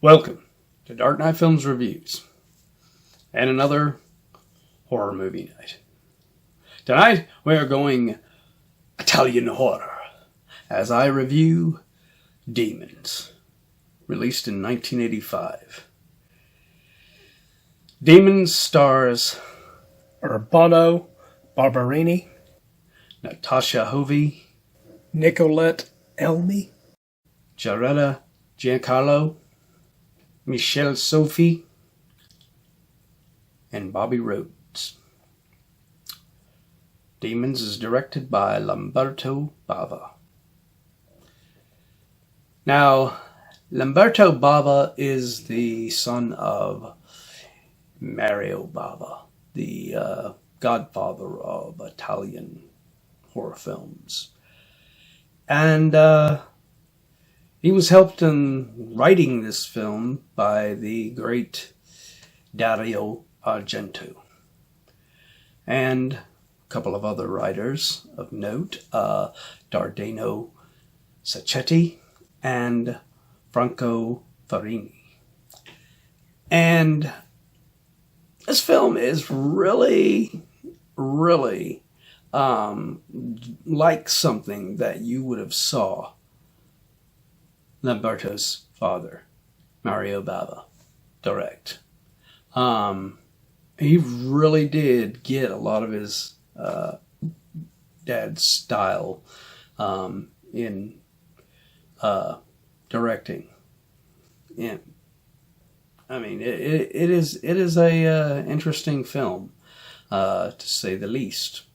Welcome to Dark Knight Films Reviews and another horror movie night. Tonight we are going Italian horror as I review Demons, released in 1985. Demons stars Urbano, Barberini, Natasha Hovey, Nicoletta, Elmi, Geretta, Giancarlo, Michele, Sophie, and Bobby Rhodes. Demons is directed by Lamberto Bava. Now, Lamberto Bava is the son of Mario Bava, the godfather of Italian horror films. And he was helped in writing this film by the great Dario Argento and a couple of other writers of note, Dardano Sacchetti and Franco Farini. And this film is really like something that you would have saw Lamberto's father, Mario Bava, direct. He really did get a lot of his dad's style in directing. And I mean, it is a interesting film, to say the least.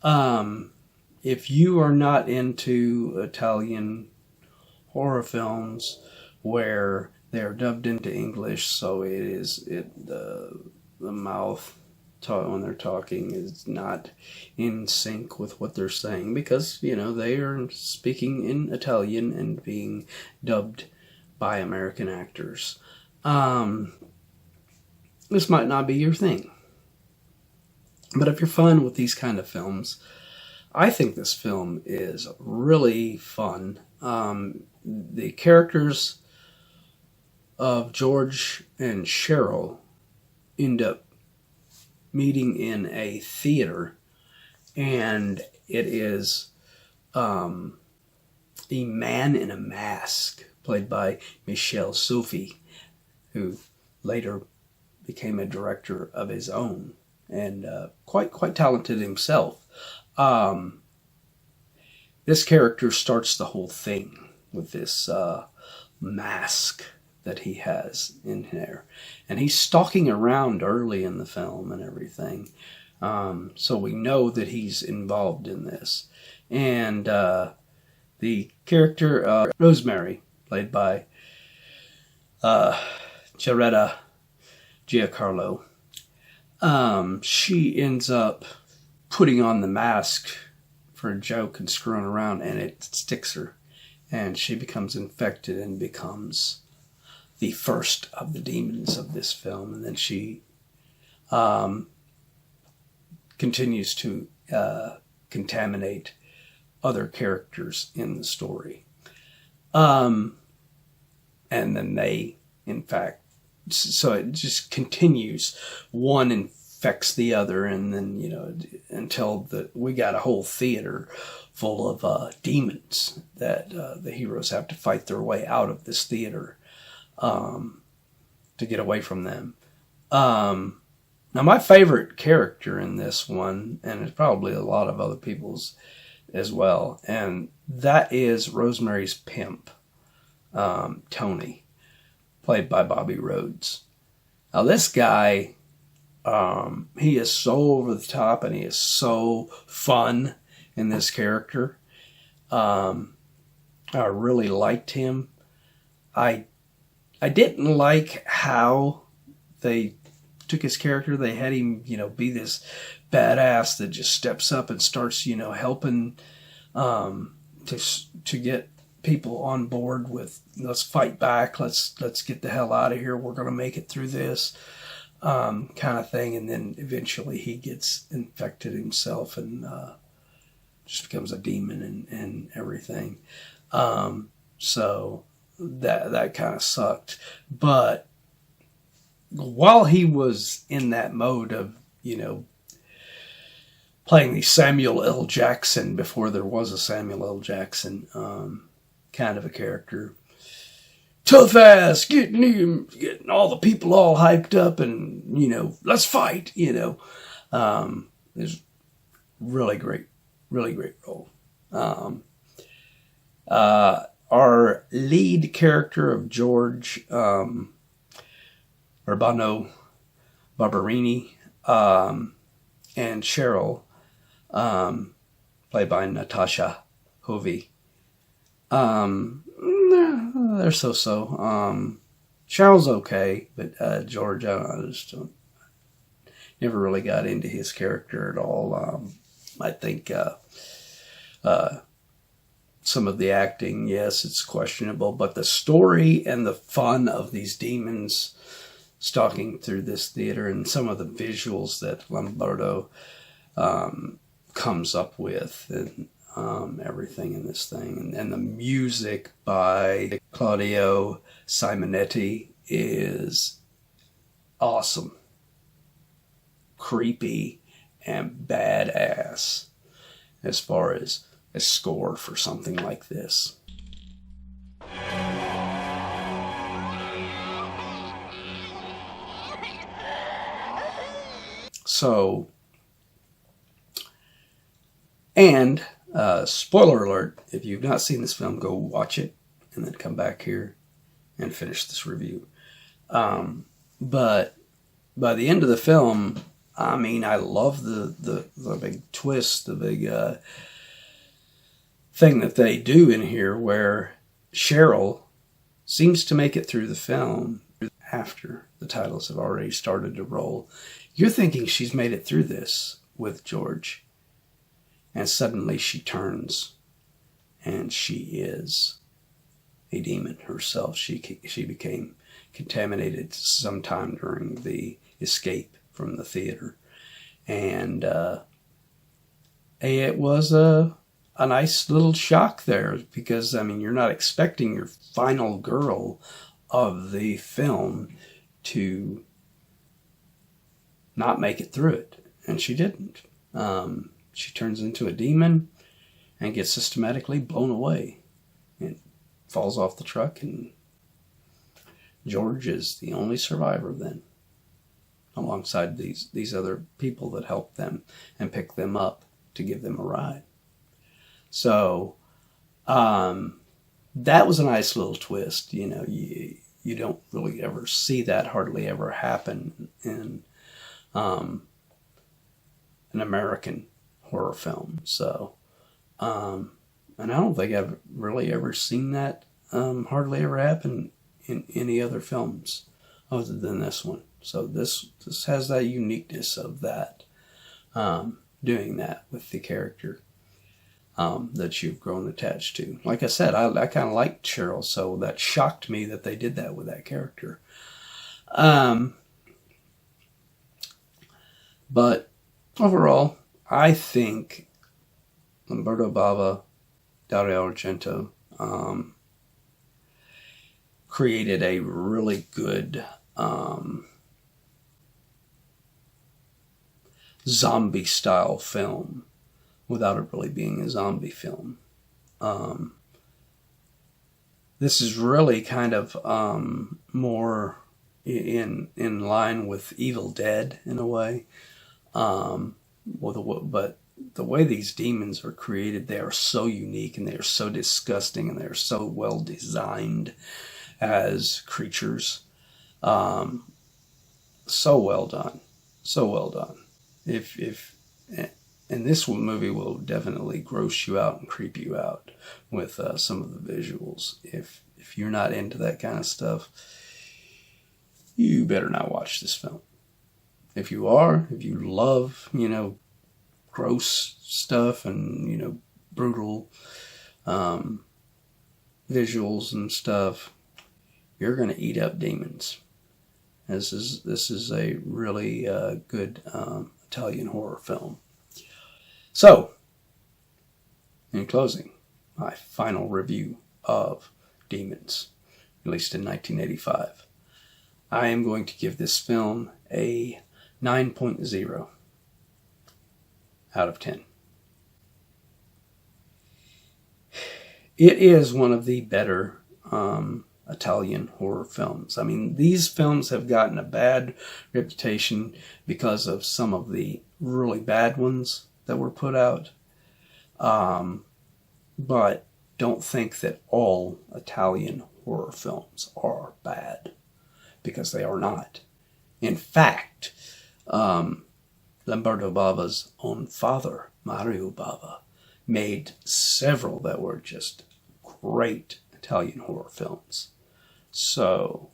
If you are not into Italian horror films where they're dubbed into English, so the mouth when they're talking is not in sync with what they're saying, because they are speaking in Italian and being dubbed by American actors. This might not be your thing, but if you're fun with these kind of films, I think this film is really fun. The characters of George and Cheryl end up meeting in a theater, and it is a man in a mask played by Michele Sophie, who later became a director of his own and quite talented himself. This character starts the whole thing with this mask that he has in there. And he's stalking around early in the film and everything. So we know that he's involved in this. And the character, Rosemary, played by Geretta Giancarlo, she ends up putting on the mask for a joke and screwing around, and it sticks her. And she becomes infected and becomes the first of the demons of this film. And then she continues to contaminate other characters in the story. And then they, in fact, so it just continues. One infects the other, and then, until we got a whole theater full of demons that the heroes have to fight their way out of this theater to get away from them. Now, my favorite character in this one, and it's probably a lot of other people's as well, and that is Rosemary's pimp, Tony, played by Bobby Rhodes. Now, this guy, he is so over the top, and he is so fun in this character. I really liked him. I didn't like how they took his character. They had him, be this badass that just steps up and starts, helping to get people on board with, let's fight back, let's get the hell out of here, we're going to make it through this kind of thing. And then eventually he gets infected himself and just becomes a demon and everything. So that kind of sucked. But while he was in that mode of, playing the Samuel L. Jackson before there was a Samuel L. Jackson kind of a character, tough ass, getting all the people all hyped up and, let's fight, is really great role. Our lead character of George, Urbano Barberini, and Cheryl, played by Natasha Hovey. They're so-so. Cheryl's okay, but George, I just never really got into his character at all. I think some of the acting, yes, it's questionable, but the story and the fun of these demons stalking through this theater and some of the visuals that Lamberto comes up with and everything in this thing. And the music by Claudio Simonetti is awesome, creepy, and badass as far as a score for something like this. So, and spoiler alert, if you've not seen this film, go watch it and then come back here and finish this review. But by the end of the film, I mean, I love the big twist, the big thing that they do in here where Cheryl seems to make it through the film after the titles have already started to roll. You're thinking she's made it through this with George, and suddenly she turns and she is a demon herself. She became contaminated sometime during the escape from the theater, and it was a nice little shock there, because I mean, you're not expecting your final girl of the film to not make it through it, and she didn't. She turns into a demon and gets systematically blown away and falls off the truck, and George is the only survivor then, alongside these other people that help them and pick them up to give them a ride. So that was a nice little twist. You don't really ever see that, hardly ever happen in an American horror film. So, and I don't think I've really ever seen that hardly ever happen in any other films other than this one. So this has that uniqueness of that, doing that with the character that you've grown attached to. Like I said, I kind of liked Cheryl, so that shocked me that they did that with that character. But overall, I think Lamberto Bava, Dario Argento, created a really good zombie-style film without it really being a zombie film. This is really kind of more in line with Evil Dead in a way. But the way these demons are created, they are so unique and they are so disgusting and they are so well designed as creatures. So well done. So well done. And this movie will definitely gross you out and creep you out with some of the visuals. If you're not into that kind of stuff, you better not watch this film. If you are, if you love, gross stuff and, brutal visuals and stuff, you're going to eat up demons. This is a really good Italian horror film. So, in closing, my final review of Demons. released in 1985. I am going to give this film a 9.0 out of 10. It is one of the better Italian horror films. I mean, these films have gotten a bad reputation because of some of the really bad ones that were put out. But don't think that all Italian horror films are bad, because they are not. In fact, Lamberto Bava's own father, Mario Bava, made several that were just great Italian horror films. So,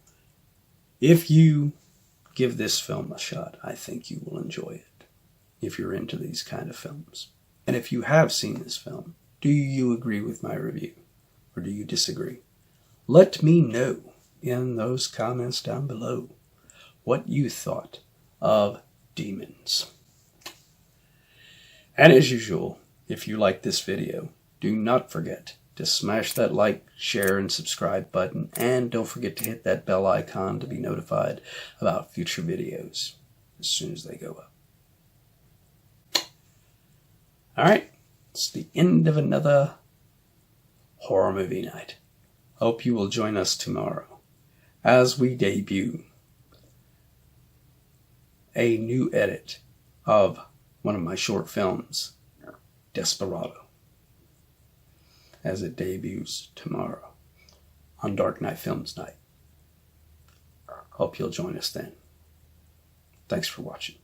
if you give this film a shot, I think you will enjoy it, if you're into these kind of films. And if you have seen this film, do you agree with my review, or do you disagree? Let me know in those comments down below what you thought of Demons. And as usual, if you like this video, do not forget to smash that like, share, and subscribe button, and don't forget to hit that bell icon to be notified about future videos as soon as they go up. Alright, it's the end of another horror movie night. Hope you will join us tomorrow as we debut a new edit of one of my short films, Desperado, as it debuts tomorrow on Dark Night Films Night. Hope you'll join us then. Thanks for watching.